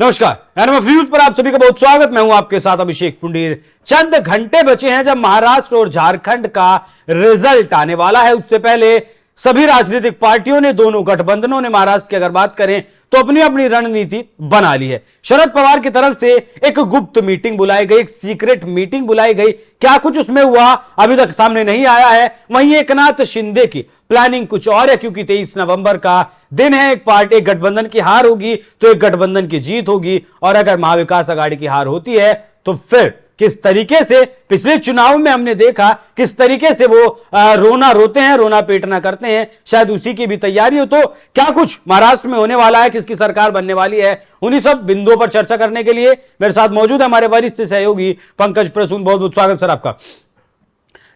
नमस्कार, NMF news पर आप सभी का बहुत स्वागत। मैं हूं आपके साथ अभिषेक पुंडीर। चंद घंटे बचे हैं जब महाराष्ट्र और झारखंड का रिजल्ट आने वाला है। उससे पहले सभी राजनीतिक पार्टियों ने, दोनों गठबंधनों ने महाराष्ट्र की अगर बात करें तो अपनी अपनी रणनीति बना ली है। शरद पवार की तरफ से एक गुप्त मीटिंग बुलाई गई, एक सीक्रेट मीटिंग बुलाई गई। क्या कुछ उसमें हुआ अभी तक सामने नहीं आया है। वहीं एकनाथ शिंदे की प्लानिंग कुछ और है, क्योंकि 23 नवंबर का दिन है। एक गठबंधन की हार होगी तो एक गठबंधन की जीत होगी, और अगर महाविकास आघाड़ी की हार होती है तो फिर किस तरीके से पिछले चुनाव में हमने देखा किस तरीके से वो रोना रोते हैं, रोना पेटना करते हैं, शायद उसी की भी तैयारी हो। तो क्या कुछ महाराष्ट्र में होने वाला है, किसकी सरकार बनने वाली है, उन्हीं सब बिंदुओं पर चर्चा करने के लिए मेरे साथ मौजूद है हमारे वरिष्ठ सहयोगी पंकज प्रसून। बहुत बहुत स्वागत सर आपका।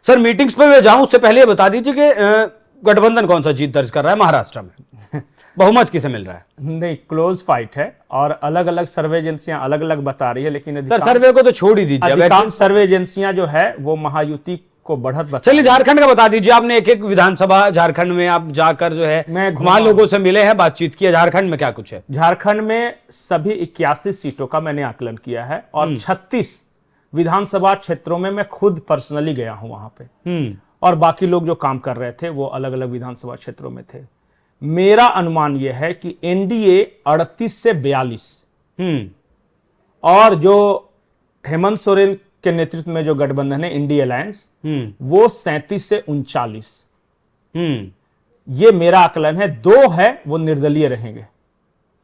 सर, मीटिंग्स पे मैं जाऊं उससे पहले बता दीजिए कि गठबंधन कौन सा जीत दर्ज कर रहा है महाराष्ट्र में, बहुमत किसे मिल रहा है? नहीं, क्लोज फाइट है और अलग अलग सर्वे एजेंसियां अलग अलग बता रही है, लेकिन सर सर्वे को तो छोड़ ही दीजिए। अधिकांश सर्वे एजेंसियां जो है वो महायुति को बढ़त बता। चलिए झारखंड का बता दीजिए। आपने एक एक विधानसभा झारखंड में आप जाकर जो है वहां लोगों से मिले हैं, बातचीत की है। झारखंड में क्या कुछ है? झारखंड में सभी 81 सीटों का मैंने आकलन किया है और 36 विधानसभा क्षेत्रों में मैं खुद पर्सनली गया हूं वहां पे, और बाकी लोग जो काम कर रहे थे वो अलग अलग विधानसभा क्षेत्रों में थे। मेरा अनुमान यह है कि एनडीए 38 से 42 और जो हेमंत सोरेन के नेतृत्व में जो गठबंधन है इंडिया अलायंस, वो 37 से 39। ये मेरा आकलन है। 2 है वो निर्दलीय रहेंगे।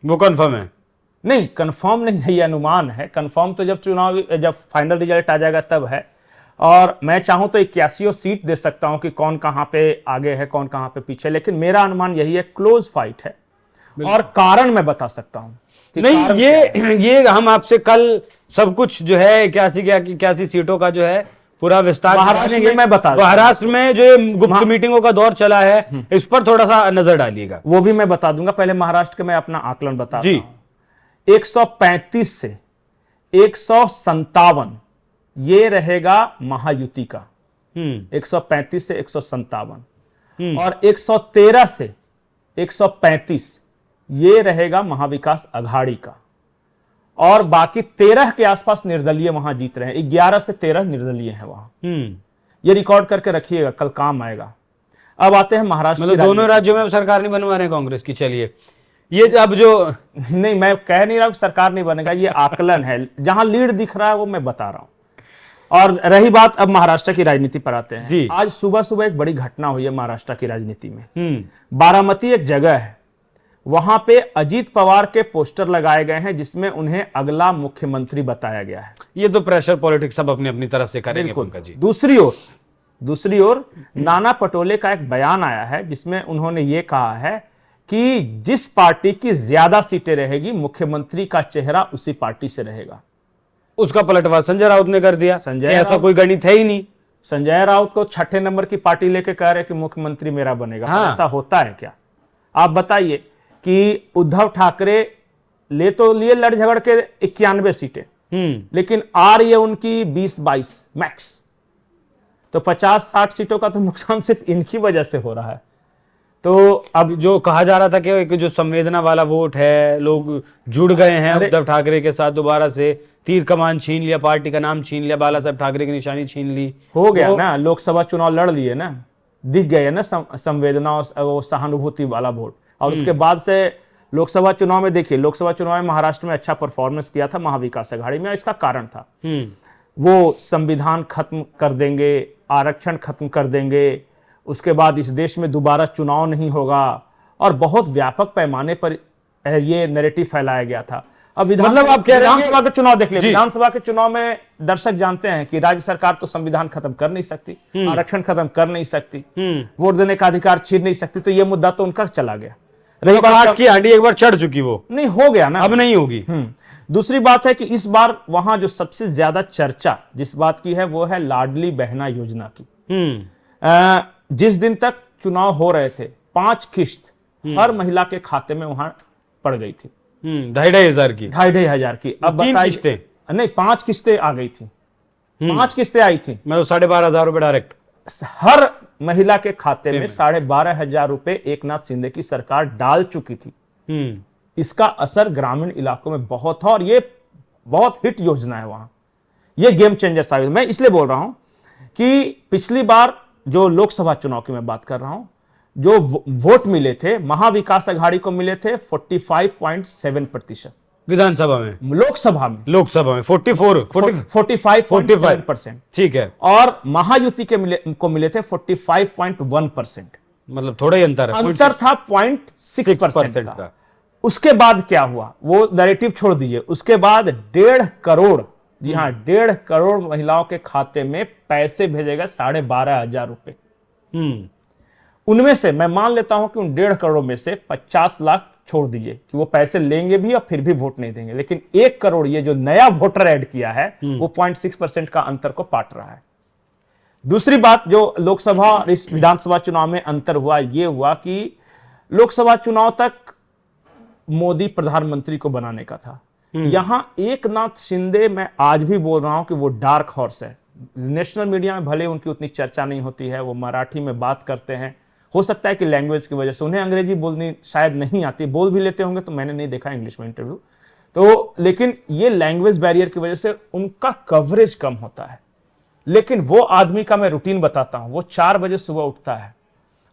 वो कंफर्म है? नहीं, कंफर्म नहीं है, ये अनुमान है। कंफर्म तो जब फाइनल रिजल्ट आ जाएगा तब है। और मैं चाहूं तो 81 सीट दे सकता हूं कि कौन कहां पे आगे है, कौन कहां पे पीछे, लेकिन मेरा अनुमान यही है, क्लोज फाइट है। और कारण मैं बता सकता हूं। नहीं, ये हम आपसे कल सब कुछ जो है 81 सीटों का जो है पूरा विस्तार महाराष्ट्र में मैं बता, महाराष्ट्र में जो गुप्त मीटिंगों का दौर चला है इस पर थोड़ा सा नजर डालिएगा। वो भी मैं बता दूंगा। पहले महाराष्ट्र के मैं अपना आकलन बताता हूं। 135 से 157 ये रहेगा महायुति का। 135 से 157 और 113 से 135 ये रहेगा महाविकास आघाड़ी का, और बाकी 13 के आसपास निर्दलीय वहां जीत रहे हैं। 11 से 13 निर्दलीय हैं वहां। ये रिकॉर्ड करके रखिएगा, कल काम आएगा। अब आते हैं महाराष्ट्र। मतलब दोनों राज्यों में सरकार नहीं बनवा रहे कांग्रेस की। चलिए, ये अब जो नहीं, मैं कह नहीं रहा हूं सरकार नहीं बनेगा, ये आकलन है। जहां लीड दिख रहा है वो मैं बता रहा हूं। और रही बात अब महाराष्ट्र की राजनीति पर आते हैं जी। आज सुबह सुबह एक बड़ी घटना हुई है महाराष्ट्र की राजनीति में। बारामती एक जगह है, वहां पे अजीत पवार के पोस्टर लगाए गए हैं जिसमें उन्हें अगला मुख्यमंत्री बताया गया है। ये तो प्रेशर पॉलिटिक्स सब अपनी अपनी तरफ से करेंगे जी। दूसरी ओर नाना पटोले का एक बयान आया है जिसमें उन्होंने ये कहा है कि जिस पार्टी की ज्यादा सीटें रहेगी मुख्यमंत्री का चेहरा उसी पार्टी से रहेगा। उसका पलटवार संजय राउत ने कर दिया। ऐसा कोई गणित है ही नहीं। संजय राउत को 6ठे नंबर की पार्टी लेके कह रहे कि मुख्यमंत्री मेरा बनेगा। हाँ। ऐसा होता है क्या? आप बताइए कि उद्धव ठाकरे लिए लड़ झगड़ के 91 सीटें, लेकिन आ रही है उनकी 20-22 मैक्स। तो 50-60 सीटों का तो नुकसान सिर्फ इनकी वजह से हो रहा है। तो अब जो कहा जा रहा था कि जो संवेदना वाला वोट है, लोग जुड़ गए हैं उद्धव ठाकरे के साथ, दोबारा से तीर कमान छीन लिया, पार्टी का नाम छीन लिया, बाला साहब ठाकरे की निशानी छीन ली। हो गया ना, लोकसभा चुनाव लड़ लिए ना, दिख गए ना संवेदना और सहानुभूति वाला वोट। और उसके बाद से लोकसभा चुनाव में देखिए, लोकसभा चुनाव में महाराष्ट्र में अच्छा परफॉर्मेंस किया था महाविकास आघाड़ी में। इसका कारण था वो संविधान खत्म कर देंगे, आरक्षण खत्म कर देंगे, उसके बाद इस देश में दोबारा चुनाव नहीं होगा, और बहुत व्यापक पैमाने पर ये नैरेटिव फैलाया गया था। अब मतलब आप कह रहे हैं विधानसभा के चुनाव देख लीजिए। विधानसभा के चुनाव में दर्शक जानते हैं कि राज्य सरकार तो संविधान खत्म कर नहीं सकती, आरक्षण खत्म कर नहीं सकती, वोट देने का अधिकार छीन नहीं सकती। तो ये मुद्दा तो उनका चला गया। रही बात की हांडी एक बार चढ़ चुकी, वो नहीं हो गया ना, अब नहीं होगी। दूसरी बात है कि इस बार वहां जो सबसे ज्यादा चर्चा जिस बात की है वो है लाडली बहना योजना की। जिस दिन तक चुनाव हो रहे थे 5 किस्त हर महिला के खाते में वहां पड़ गई थी। 2,500 की। अब 3 किस्तें नहीं, 5 किस्तें आ गई थी। 5 किस्तें आई थी, मतलब 12,500 रुपए डायरेक्ट हर महिला के खाते में। 12,500 रुपए एकनाथ शिंदे की सरकार डाल चुकी थी। इसका असर ग्रामीण इलाकों में बहुत है और ये बहुत हिट योजना है वहां। ये गेम चेंजर साबित। मैं इसलिए बोल रहा हूं कि पिछली बार जो लोकसभा चुनाव की मैं बात कर रहा हूं, जो वोट मिले थे महाविकास आघाड़ी को मिले थे 45.7%। विधानसभा में, लोकसभा में 45.7%। ठीक है। और महायुति को मिले थे 45.1%। मतलब थोड़ा ही अंतर है, अंतर था 0.6% का। उसके बाद क्या हुआ वो नैरेटिव छोड़ दीजिए। उसके बाद 1.5 करोड़, जी हाँ 1.5 करोड़ महिलाओं के खाते में पैसे भेजेगा 12,500 रुपए। उनमें से मैं मान लेता हूं कि उन 1.5 करोड़ में से 50 लाख छोड़ दीजिए कि वो पैसे लेंगे भी और फिर भी वोट नहीं देंगे, लेकिन 1 करोड़ ये जो नया वोटर ऐड किया है वो 0.6% का अंतर को पाट रहा है। दूसरी बात जो लोकसभा और इस विधानसभा चुनाव में अंतर हुआ, ये हुआ कि लोकसभा चुनाव तक मोदी प्रधानमंत्री को बनाने का था। यहां एकनाथ शिंदे, मैं आज भी बोल रहा हूं कि वो डार्क हॉर्स है। नेशनल मीडिया में भले उनकी उतनी चर्चा नहीं होती है, वो मराठी में बात करते हैं, हो सकता है कि लैंग्वेज की वजह से उन्हें अंग्रेजी बोलनी शायद नहीं आती, बोल भी लेते होंगे तो मैंने नहीं देखा इंग्लिश में इंटरव्यू तो, लेकिन ये लैंग्वेज बैरियर की वजह से उनका कवरेज कम होता है। लेकिन वो आदमी का मैं रूटीन बताता हूं, वो 4 बजे सुबह उठता है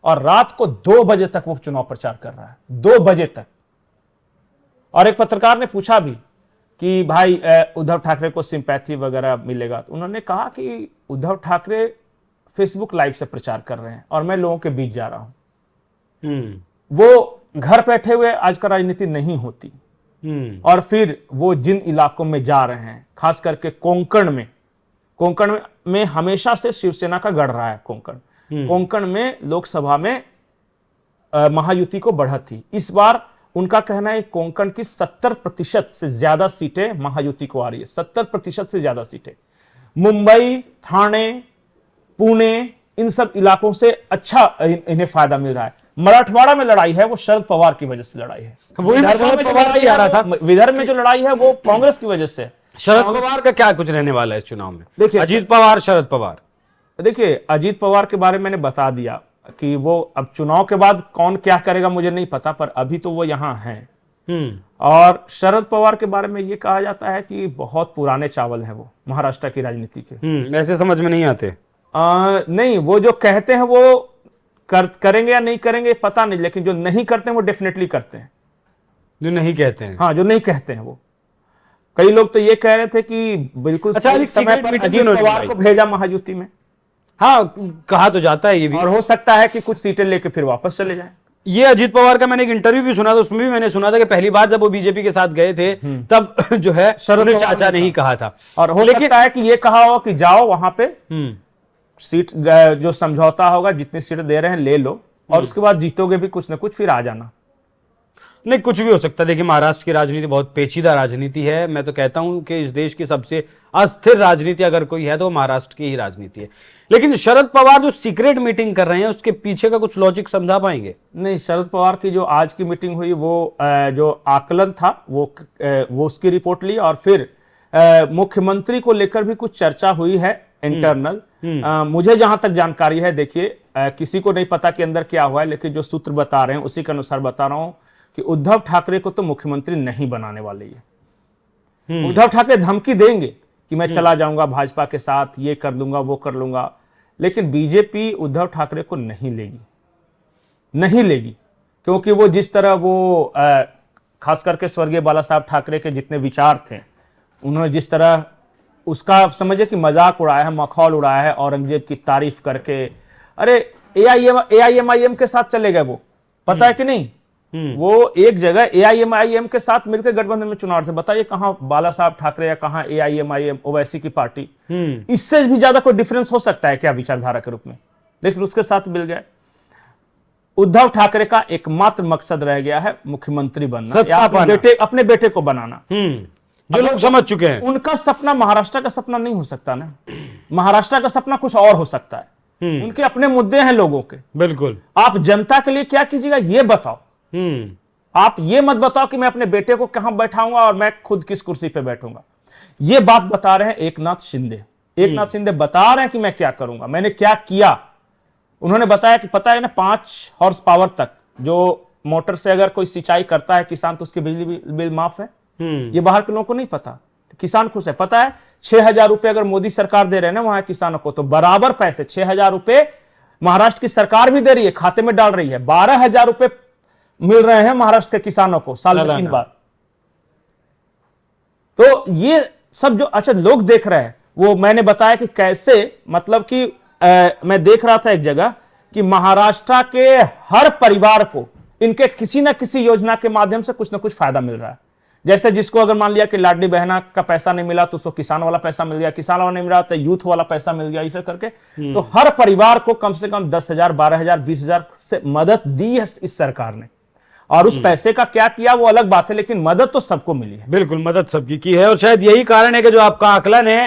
और रात को 2 बजे तक वो चुनाव प्रचार कर रहा है, 2 बजे तक। और एक पत्रकार ने पूछा भी कि भाई उद्धव ठाकरे को सिंपैथी वगैरह मिलेगा, तो उन्होंने कहा कि उद्धव ठाकरे फेसबुक लाइव से प्रचार कर रहे हैं और मैं लोगों के बीच जा रहा हूं। वो घर बैठे हुए आज का राजनीति नहीं होती। और फिर वो जिन इलाकों में जा रहे हैं, खास करके कोंकण में हमेशा से शिवसेना का गढ़ रहा है। कोंकण में लोकसभा में महायुति को बढ़त थी। इस बार उनका कहना है कोंकण की 70% से ज्यादा सीटें महायुति को आ रही है, 70% से ज्यादा सीटें। मुंबई, ठाणे, पुणे, इन सब इलाकों से अच्छा इन्हें फायदा मिल रहा है। मराठवाड़ा में लड़ाई है वो शरद पवार की वजह से लड़ाई है। विदर्भ में जो लड़ाई है वो कांग्रेस की वजह से। शरद पवार का क्या कुछ रहने वाला है इस चुनाव में? देखिए अजीत पवार, शरद पवार, देखिए अजीत पवार के बारे में मैंने बता दिया कि वो अब चुनाव के बाद कौन क्या करेगा मुझे नहीं पता, पर अभी तो वो यहां हैं। और शरद पवार के बारे में ये कहा जाता है कि बहुत पुराने चावल हैं वो महाराष्ट्र की राजनीति के। ऐसे समझ में नहीं आते। नहीं, वो जो कहते हैं वो करेंगे या नहीं करेंगे पता नहीं, लेकिन जो नहीं करते हैं वो डेफिनेटली करते हैं। जो नहीं कहते हैं, हाँ, जो नहीं कहते हैं वो। कई लोग तो ये कह रहे थे कि बिल्कुल समय पर अजीत पवार को भेजा महायुति में। हाँ, कहा तो जाता है ये भी, और हो सकता है कि कुछ सीटें लेके फिर वापस चले जाएं। ये अजीत पवार का मैंने एक इंटरव्यू भी सुना था, उसमें भी मैंने सुना था कि पहली बार जब वो बीजेपी के साथ गए थे तब जो है शरद चाचा नहीं कहा था। और हो सकता है कि ये कहा हो कि जाओ वहां पे सीट जो समझौता होगा, जितनी सीटें दे रहे हैं ले लो, और उसके बाद जीतोगे भी कुछ ना कुछ, फिर आ जाना। नहीं, कुछ भी हो सकता है। देखिए महाराष्ट्र की राजनीति बहुत पेचीदा राजनीति है। मैं तो कहता हूं कि इस देश की सबसे अस्थिर राजनीति अगर कोई है तो महाराष्ट्र की ही राजनीति है। लेकिन शरद पवार जो सीक्रेट मीटिंग कर रहे हैं उसके पीछे का कुछ लॉजिक समझा पाएंगे? नहीं, शरद पवार की जो आज की मीटिंग हुई वो जो आकलन था वो उसकी रिपोर्ट ली, और फिर मुख्यमंत्री को लेकर भी कुछ चर्चा हुई है इंटरनल। मुझे जहां तक जानकारी है, देखिए किसी को नहीं पता कि अंदर क्या हुआ है, लेकिन जो सूत्र बता रहे हैं उसी के अनुसार बता रहा हूं कि उद्धव ठाकरे को तो मुख्यमंत्री नहीं बनाने वाले हैं। उद्धव ठाकरे धमकी देंगे कि मैं चला जाऊंगा भाजपा के साथ, ये कर लूंगा वो कर लूंगा, लेकिन बीजेपी उद्धव ठाकरे को नहीं लेगी, क्योंकि वो जिस तरह वो खास करके स्वर्गीय बाला साहब ठाकरे के जितने विचार थे, उन्होंने जिस तरह उसका समझे कि मजाक उड़ाया है, मखौल उड़ाया है, औरंगजेब की तारीफ करके। अरे AIMIM के साथ चले गए वो, पता है कि नहीं? वो एक जगह AIMIM के साथ मिलकर गठबंधन में चुनाव थे। बताइए कहां बाला साहब ठाकरे या कहां AIMIM ओवैसी की पार्टी। इससे भी ज्यादा कोई डिफरेंस हो सकता है क्या विचारधारा के रूप में? लेकिन उसके साथ मिल गए। उद्धव ठाकरे का एकमात्र मकसद रह गया है मुख्यमंत्री बनना या अपने बेटे को बनाना, जो लोग समझ चुके हैं। उनका सपना महाराष्ट्र का सपना नहीं हो सकता ना। महाराष्ट्र का सपना कुछ और हो सकता है। उनके अपने मुद्दे हैं लोगों के। बिल्कुल। आप जनता के लिए क्या कीजिएगा ये बताओ। आप ये मत बताओ कि मैं अपने बेटे को कहां बैठाऊंगा और मैं खुद किस कुर्सी पे बैठूंगा। ये बात बता रहे हैं एकनाथ शिंदे बता रहे हैं कि मैं क्या करूंगा, मैंने क्या किया। उन्होंने बताया कि पता है ना 5 हॉर्स पावर तक जो मोटर से अगर कोई सिंचाई करता है किसान तो उसकी बिजली बिल माफ है। ये बाहर के लोगों को नहीं पता, किसान खुश है। पता है 6,000 रुपए अगर मोदी सरकार दे रहे हैं ना वहां किसानों को, तो बराबर पैसे 6,000 रुपए महाराष्ट्र की सरकार भी दे रही है, खाते में डाल रही है। 12,000 रुपए मिल रहे हैं महाराष्ट्र के किसानों को साल में 3 बार। तो ये सब जो अच्छा लोग देख रहे हैं, वो मैंने बताया कि कैसे, मतलब कि मैं देख रहा था एक जगह कि महाराष्ट्र के हर परिवार को इनके किसी ना किसी योजना के माध्यम से कुछ ना कुछ फायदा मिल रहा है। जैसे जिसको अगर मान लिया कि लाडली बहना का पैसा नहीं मिला तो उसको किसान वाला पैसा मिल गया, किसान वाला नहीं मिला तो यूथ वाला पैसा मिल गया, इसे करके तो हर परिवार को कम से कम 10,000, 12,000, 20,000 से मदद दी है इस सरकार ने। और उस पैसे का क्या किया वो अलग बात है, लेकिन मदद तो सबको मिली है। बिल्कुल, मदद सबकी की है। और शायद यही कारण है कि जो आपका आकलन है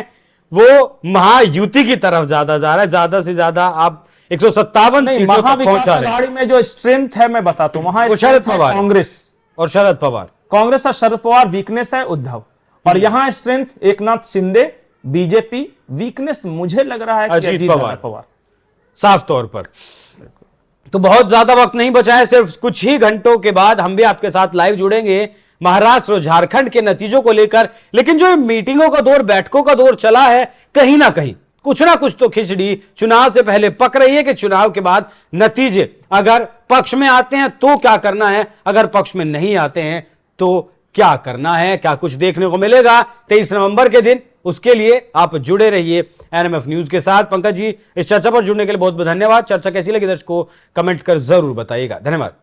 वो महायुति की तरफ ज्यादा जा रहा है। ज्यादा से ज्यादा आप 157 सीटों तक महाविकास पहुंचा रहे हैं। आघाड़ी में जो स्ट्रेंथ है मैं बताता हूं, वहां शरद पवार, कांग्रेस और शरद पवार, कांग्रेस और शरद पवार वीकनेस है उद्धव, और यहां strength Eknath Shinde BJP, weakness मुझे लग रहा है कि अजीत पवार साफ तौर पर। तो बहुत ज्यादा वक्त नहीं बचा है, सिर्फ कुछ ही घंटों के बाद हम भी आपके साथ लाइव जुड़ेंगे महाराष्ट्र और झारखंड के नतीजों को लेकर। लेकिन जो मीटिंगों का दौर, बैठकों का दौर चला है, कहीं ना कहीं कुछ ना कुछ तो खिचड़ी चुनाव से पहले पक रही है कि चुनाव के बाद नतीजे अगर पक्ष में आते हैं तो क्या करना है, अगर पक्ष में नहीं आते हैं तो क्या करना है, क्या कुछ देखने को मिलेगा 23 नवंबर के दिन। उसके लिए आप जुड़े रहिए एनएमएफ न्यूज के साथ। पंकज जी, इस चर्चा पर जुड़ने के लिए बहुत बहुत धन्यवाद। चर्चा कैसी लगी दर्शकों कमेंट कर जरूर बताइएगा। धन्यवाद।